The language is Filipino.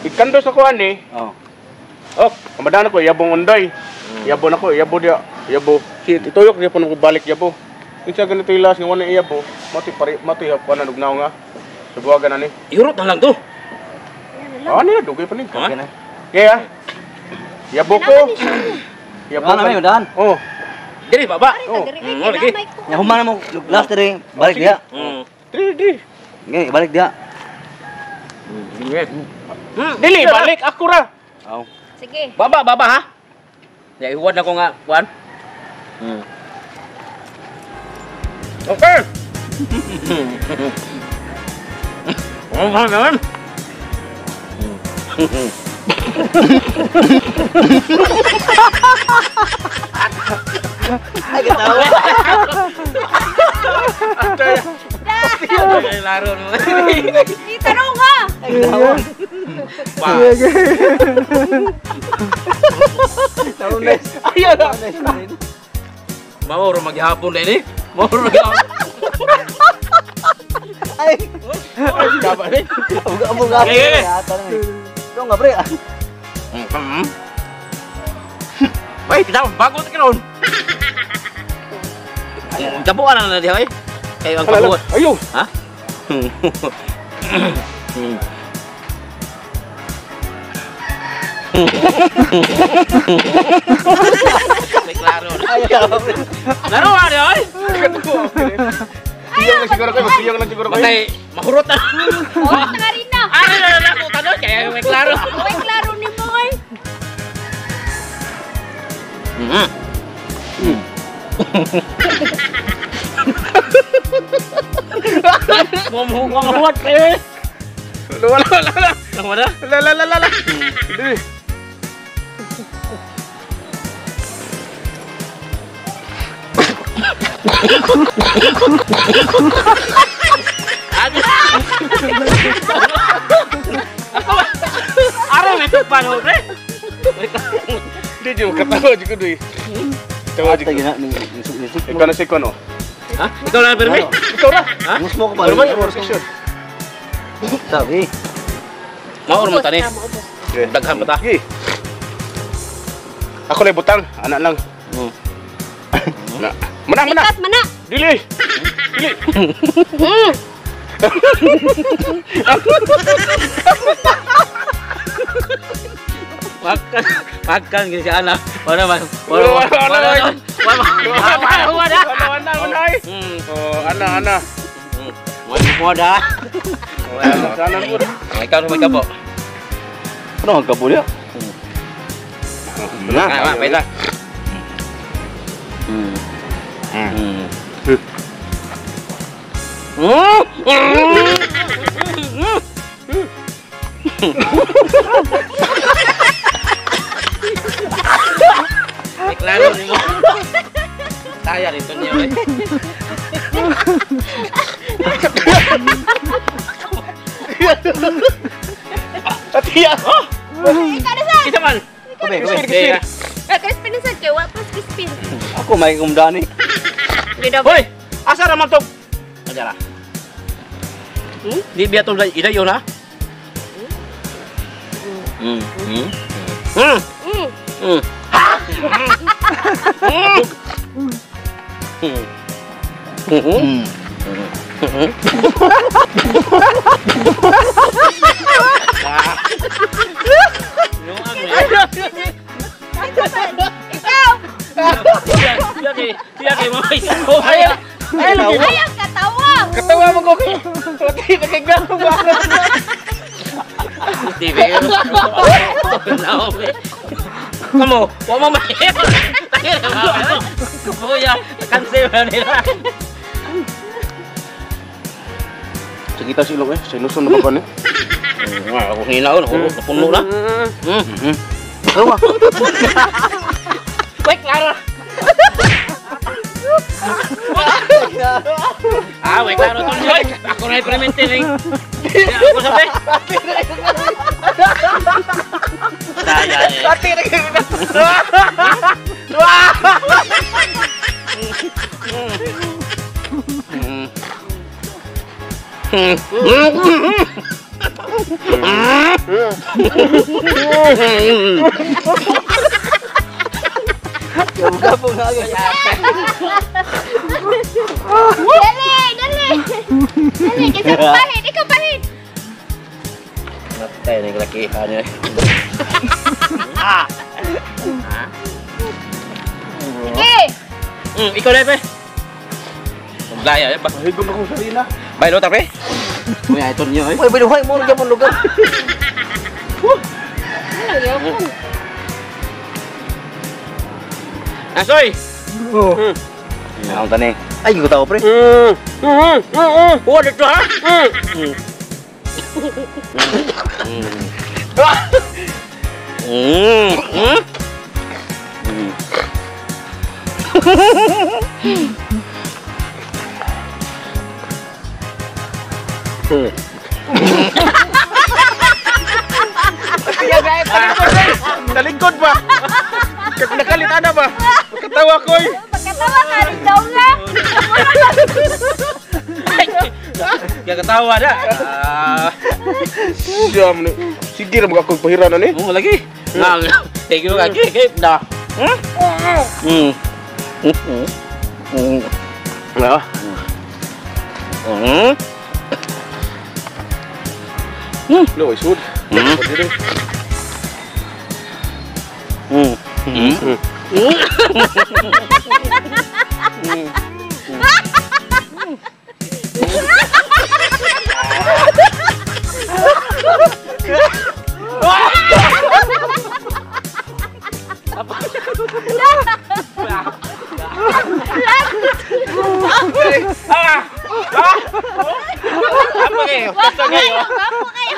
Ikandos ako ani. Oh. Oh, kamadan ako yabong unday. Yabo na ko, yabo dia. Yabo. Si ituyok dia pun ko balik yabo. Kinsa ganito ilas nga wala yabo. Mati pa na nugnaw nga. Subuagan ani. Ihurot na lang to. Ano na dugay pa ni. Okay na. Kaya. Yabo ko. Yabo Ano na udahan? Oh. Diri baba. Oh. Lagi. Ya humana mo last diri balik dia. Di. Ngi balik dia. Dili balik ako ra. Oh. Sige. Baba ha. Ya iwan ako nga kuan. Okay. Oh, man. Ay ketawa. Laro mo. Itanong nga. Ay ketawa. Taunes. Ayan na. Mau ro maghapon din eh. Mau ro maghapon. Ay. Dapat ni. Buga-buga. Ito nga pre. Wait, kita bago ka ron. Jabuan na dia oi. Kayo ang pabuot. Ayo. Ha? Klaro. Laro ada oi. Tiyong lang siguro kayo. Patay mahurot na. Oh, nga rin na. Ano ko tanong kaya may klaro. Uy, klaro ni mo eh. Mamuhat eh. Wala. Dili. Araw may tupan pre. Di jo katawa juga dui. Tawa juga. Ikaw na si Kono. Ha? Ikaw na permi? Ikaw na. Ha? Mus mo ko pa. Sabi. Mau mo tani. Daghan pa ta. Gi. Ako lay butang, anak lang. Menang. Likas, mana? Dili. Makan gini si anak. Mana. Mana. Oh, anak. Mau dah. Sana pun. May kapo. Ano ang kabo dia? Ah, pesa. Klaro ni mo. Saya dito niya eh. Atiya. Ikaw na sa. Isa man. Kabe. Crispin na sa kewa, plus crispin. Ako may kumdani. Gida ba? Hoy, asa ra man to? Ajara. Di biya to idayon ha? Ikaw! Siya kay mo. Ayaw katawa! Katawa mo ko. Pati nakigano ba? TV. Kamu, wa mo mahirap. Kuya, cancel na nila. Sakita silog eh. Sinusun na ba ni? Ako hinaon, napuno na. Ewa. Wait, klaro. Wait, klaro to niyo. Ako na implemente ring. Ako sabi. Saya. Pati nakigano. Gabong-gabong nga agad. Dali, dali. Dali, kasi ako pahit. Ikaw pahit. Natay na yung lakihan niya. Sige. Ikaw na, pe. Maglaya, ba? Mahigom akong sarina. Bailo, ta, pe. Kuya, ito niyo, eh. Uy, binuhay mo na dyan lugar. Asoy! Ang tani. Ay, ko tao pre. Oh, dito, ha? Nalingkod ba? Nakalita na ba? Katawa ko eh. Pagkatawa ka rin daw nga. Kaya katawa na. Siyam ni. Sige na mag-akong pahiranan eh. Oo, lagi. Thank you, lagi. Kaya na. Ah. Lo, isud. Pwede rin. Apa kayo? Basta kayo? Wapo kayo.